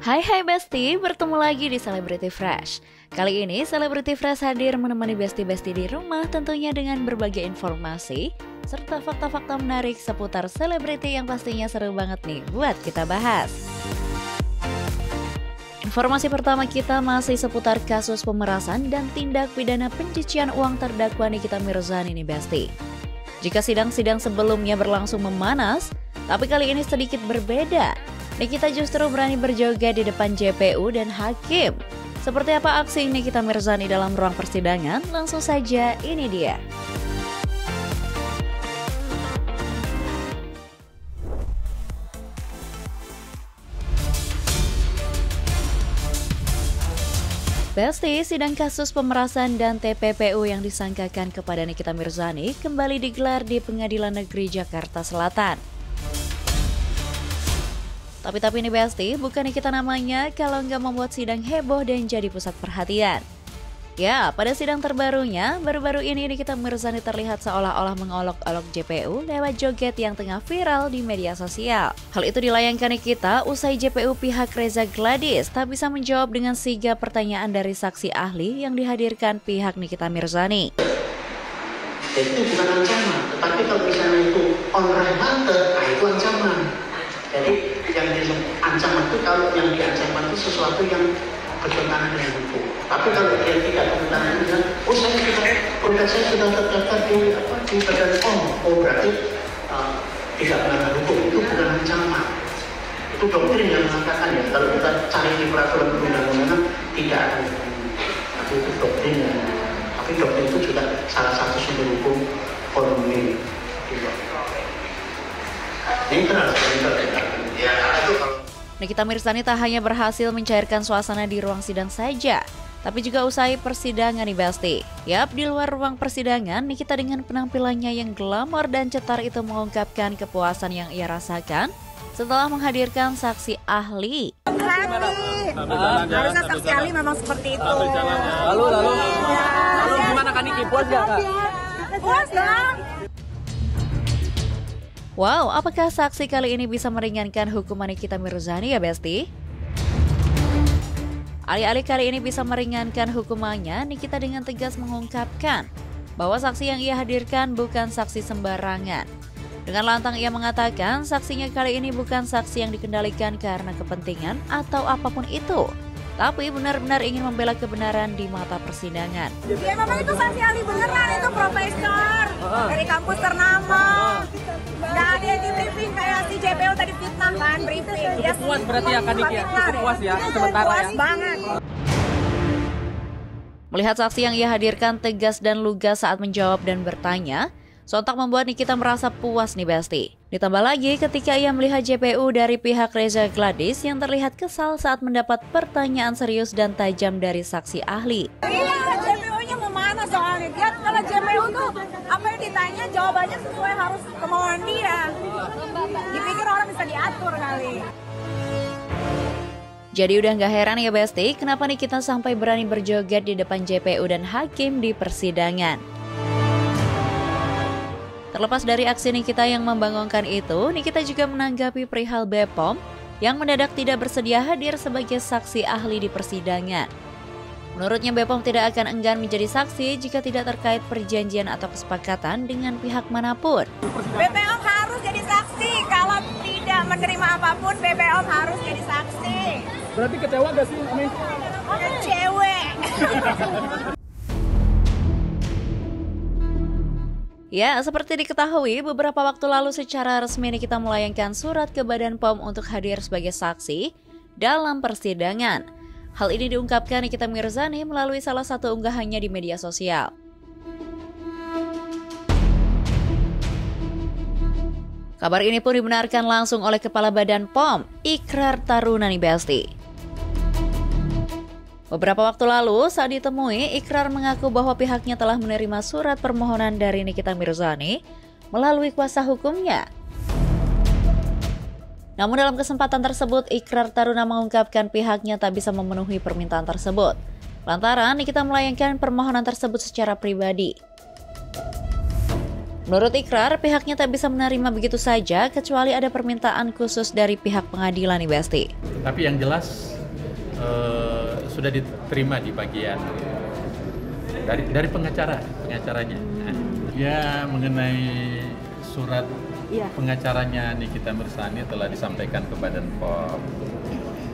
Hai Besti, bertemu lagi di Celebrity Fresh. Kali ini Celebrity Fresh hadir menemani Besti-Besti di rumah tentunya dengan berbagai informasi serta fakta-fakta menarik seputar selebriti yang pastinya seru banget nih buat kita bahas. Informasi pertama kita masih seputar kasus pemerasan dan tindak pidana pencucian uang terdakwa Nikita Mirzani nih Besti. Jika sidang-sidang sebelumnya berlangsung memanas, tapi kali ini sedikit berbeda. Nikita justru berani berjoget di depan JPU dan hakim. Seperti apa aksi Nikita Mirzani dalam ruang persidangan? Langsung saja, ini dia. Besti, sidang kasus pemerasan dan TPPU yang disangkakan kepada Nikita Mirzani kembali digelar di Pengadilan Negeri Jakarta Selatan. Tapi nih Besti, bukan Nikita namanya kalau nggak membuat sidang heboh dan jadi pusat perhatian. Ya, pada sidang terbarunya, baru-baru ini Nikita Mirzani terlihat seolah-olah mengolok-olok JPU lewat joget yang tengah viral di media sosial. Hal itu dilayangkan Nikita usai JPU pihak Reza Gladys tak bisa menjawab dengan sigap pertanyaan dari saksi ahli yang dihadirkan pihak Nikita Mirzani. Itu bukan ancaman, tetapi kalau misalnya itu on right matter, itu ancaman. Jadi yang ancaman itu kalau yang diancaman itu sesuatu yang bertentangan dengan hukum. Tapi kalau dia tidak bertentangan dengan, produk saya sudah terdaftar di Badan POM, berarti tidak melanggar hukum. Itu bukan ancaman. Itu doktrin yang mengatakan ya. Kalau kita cari di peraturan perundang-undangan tidak ada hukum. Tapi itu doktrin yang. Tapi doktrin itu juga salah satu sumber hukum formil. Nikita Mirzani tak hanya berhasil mencairkan suasana di ruang sidang saja, tapi juga usai persidangan nih Besti. Yap, di luar ruang persidangan, Nikita dengan penampilannya yang glamor dan cetar itu mengungkapkan kepuasan yang ia rasakan setelah menghadirkan saksi ahli. Harusnya saksi ahli memang seperti itu. Lalu gimana kan Niki, puas gak Kak? Puas dong. Wow, apakah saksi kali ini bisa meringankan hukuman Nikita Mirzani ya Besti? Alih-alih kali ini bisa meringankan hukumannya, Nikita dengan tegas mengungkapkan bahwa saksi yang ia hadirkan bukan saksi sembarangan. Dengan lantang ia mengatakan saksinya kali ini bukan saksi yang dikendalikan karena kepentingan atau apapun itu, tapi benar-benar ingin membela kebenaran di mata persidangan. Ya memang itu saksi ahli beneran, itu profesor dari kampus ternama. Nggak ada yang di briefing kayak si JPU tadi fitnah kan, briefing. Cukup puas berarti ya Kak Niki ya? Cukup puas ya sementara ya? Banget. Melihat saksi yang ia hadirkan tegas dan lugas saat menjawab dan bertanya, sontak membuat Nikita merasa puas nih Besti. Ditambah lagi ketika ia melihat JPU dari pihak Reza Gladys yang terlihat kesal saat mendapat pertanyaan serius dan tajam dari saksi ahli. Iya, JPU-nya mau mana soalnya? Dia kalau JPU tuh apa yang ditanya jawabannya sesuai harus kemauan dia. Dipikir orang bisa diatur kali. Jadi udah gak heran ya Besti, kenapa Nikita sampai berani berjoget di depan JPU dan hakim di persidangan. Terlepas dari aksi Nikita yang membangunkan itu, Nikita juga menanggapi perihal BPOM yang mendadak tidak bersedia hadir sebagai saksi ahli di persidangan. Menurutnya BPOM tidak akan enggan menjadi saksi jika tidak terkait perjanjian atau kesepakatan dengan pihak manapun. BPOM harus jadi saksi, kalau tidak menerima apapun BPOM harus jadi saksi. Berarti kecewa gak sih Ami? Cewek. Ya, seperti diketahui, beberapa waktu lalu secara resmi Nikita melayangkan surat ke Badan POM untuk hadir sebagai saksi dalam persidangan. Hal ini diungkapkan Nikita Mirzani melalui salah satu unggahannya di media sosial. Kabar ini pun dibenarkan langsung oleh Kepala Badan POM, Ikrar Taruna nih Besti. Beberapa waktu lalu saat ditemui, Ikrar mengaku bahwa pihaknya telah menerima surat permohonan dari Nikita Mirzani melalui kuasa hukumnya. Namun dalam kesempatan tersebut, Ikrar Taruna mengungkapkan pihaknya tak bisa memenuhi permintaan tersebut, lantaran Nikita melayangkan permohonan tersebut secara pribadi. Menurut Ikrar, pihaknya tak bisa menerima begitu saja kecuali ada permintaan khusus dari pihak pengadilan nih Besti. Tapi yang jelas sudah diterima di bagian dari pengacaranya. Ya, mengenai surat pengacaranya Nikita Mirzani telah disampaikan ke Badan POM.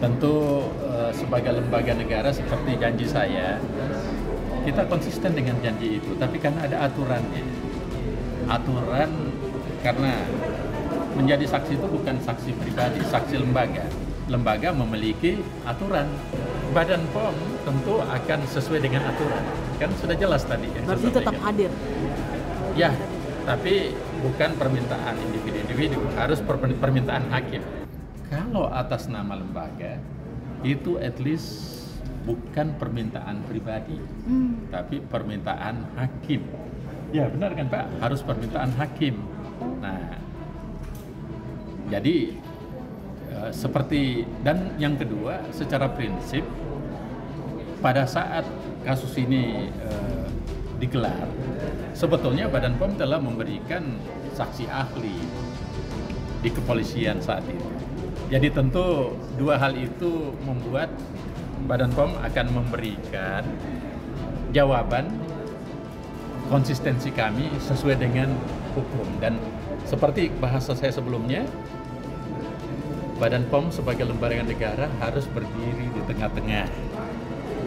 Tentu sebagai lembaga negara seperti janji saya, kita konsisten dengan janji itu, tapi karena ada aturannya. Aturan karena menjadi saksi itu bukan saksi pribadi, saksi lembaga. Lembaga memiliki aturan. Badan POM tentu akan sesuai dengan aturan. Kan sudah jelas tadi. Berarti tetap hadir? Ya, tapi bukan permintaan individu-individu, harus permintaan hakim. Kalau atas nama lembaga, itu at least bukan permintaan pribadi, tapi permintaan hakim. Ya benar kan Pak, harus permintaan hakim. Nah, jadi seperti, dan yang kedua, secara prinsip, pada saat kasus ini digelar, sebetulnya Badan POM telah memberikan saksi ahli di kepolisian saat itu. Jadi tentu dua hal itu membuat Badan POM akan memberikan jawaban konsistensi kami sesuai dengan hukum. Dan seperti bahasa saya sebelumnya, Badan POM sebagai lembaga negara harus berdiri di tengah-tengah,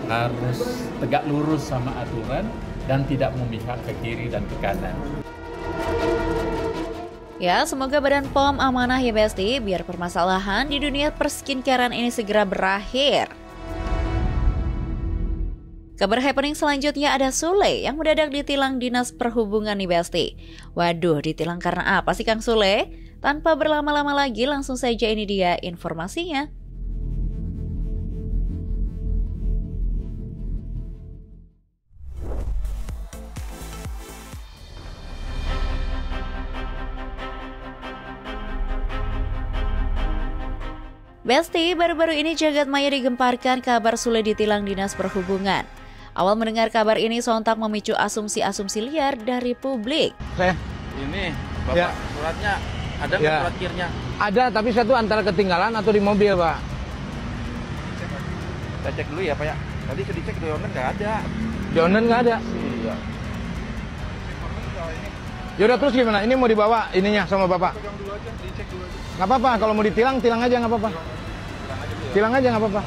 harus tegak lurus sama aturan dan tidak memihak ke kiri dan ke kanan. Ya, semoga Badan POM amanah ya Besti, biar permasalahan di dunia perskincarean ini segera berakhir. Kabar happening selanjutnya ada Sule yang mendadak ditilang Dinas Perhubungan nih Besti. Waduh, ditilang karena apa sih Kang Sule? Tanpa berlama-lama lagi, langsung saja ini dia informasinya. Besti, baru-baru ini jagat maya digemparkan kabar Sule ditilang Dinas Perhubungan. Awal mendengar kabar ini sontak memicu asumsi-asumsi liar dari publik. Ini Bapak, suratnya ada nggak surat kirnya? Ada, tapi saya tuh antara ketinggalan atau di mobil, Pak. Kita cek dulu ya Pak ya. Tadi sudah dicek di online nggak ada. Di online nggak ada? Iya. Yaudah, terus gimana? Ini mau dibawa ininya sama Bapak? Pegang dulu aja, dicek dulu aja. Nggak apa-apa, kalau mau ditilang, tilang aja nggak apa-apa. Tilang aja nggak apa-apa.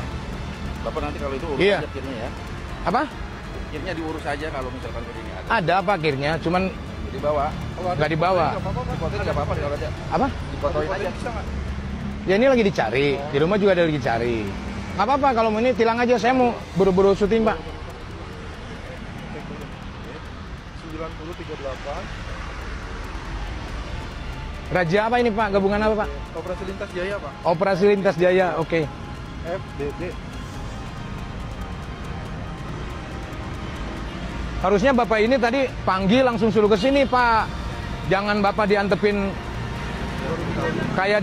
Bapak nanti kalau itu urus Iya. aja kirnya ya. Apa? Kirnya diurus aja kalau misalkan kirnya ada. Ada apa akhirnya, cuman Dibawa. nggak dibawa. Difotoin nggak apa-apa kalau aja. Apa? Difotoin aja. Ya ini lagi dicari, di rumah juga ada lagi cari. Nggak apa-apa, kalau mau ini tilang aja, saya mau buru-buru syuting, Pak. 9038 Raja apa ini, Pak? Gabungan apa, Pak? Operasi Lintas Jaya, Pak. Operasi Lintas Jaya, oke. FDD. Harusnya Bapak ini tadi panggil langsung suruh ke sini, Pak. Jangan Bapak diantepin kayak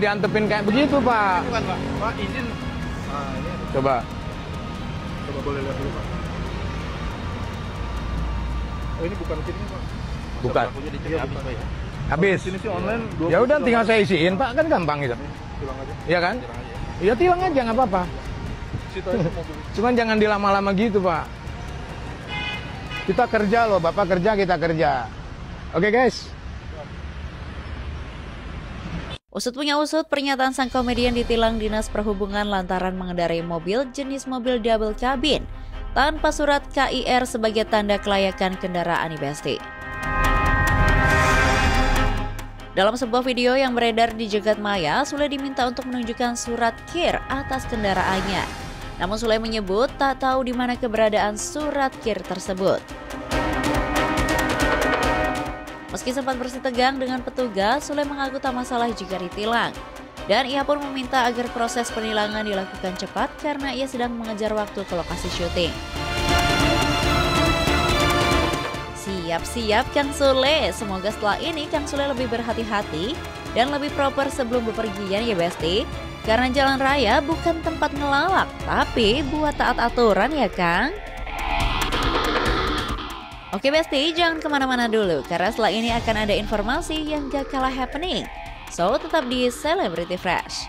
begitu, Pak. Bukan, Pak. Pak, izin. Nah, ini ada. Coba. Coba boleh lihat dulu, Pak. Oh, ini bukan kirnya, Pak. Bukan. Pelakunya dicek habis Pak ya. Habis. Sini sih online. Ya udah tinggal saya isiin, Pak. Kan gampang gitu. Tilang aja. Iya kan? Tilang aja. Iya tilang aja nggak apa-apa. Situ aja mobil. Cuman jangan dilama-lama gitu, Pak. Kita kerja loh, Bapak kerja, kita kerja. Oke, guys. Usut punya usut, pernyataan sang komedian ditilang Dinas Perhubungan lantaran mengendarai mobil jenis mobil double cabin tanpa surat KIR sebagai tanda kelayakan kendaraan nih Besti. Dalam sebuah video yang beredar di jagat maya, Sule diminta untuk menunjukkan surat KIR atas kendaraannya. Namun Sule menyebut tak tahu di mana keberadaan surat KIR tersebut. Meski sempat bersitegang dengan petugas, Sule mengaku tak masalah jika ditilang. Dan ia pun meminta agar proses penilangan dilakukan cepat karena ia sedang mengejar waktu ke lokasi syuting. Siap-siap Kang Sule, semoga setelah ini Kang Sule lebih berhati-hati dan lebih proper sebelum bepergian ya Besti. Karena jalan raya bukan tempat ngelawak, tapi buat taat aturan ya Kang. Oke Besti, jangan kemana-mana dulu, karena setelah ini akan ada informasi yang gak kalah happening. So, tetap di Celebrity Fresh.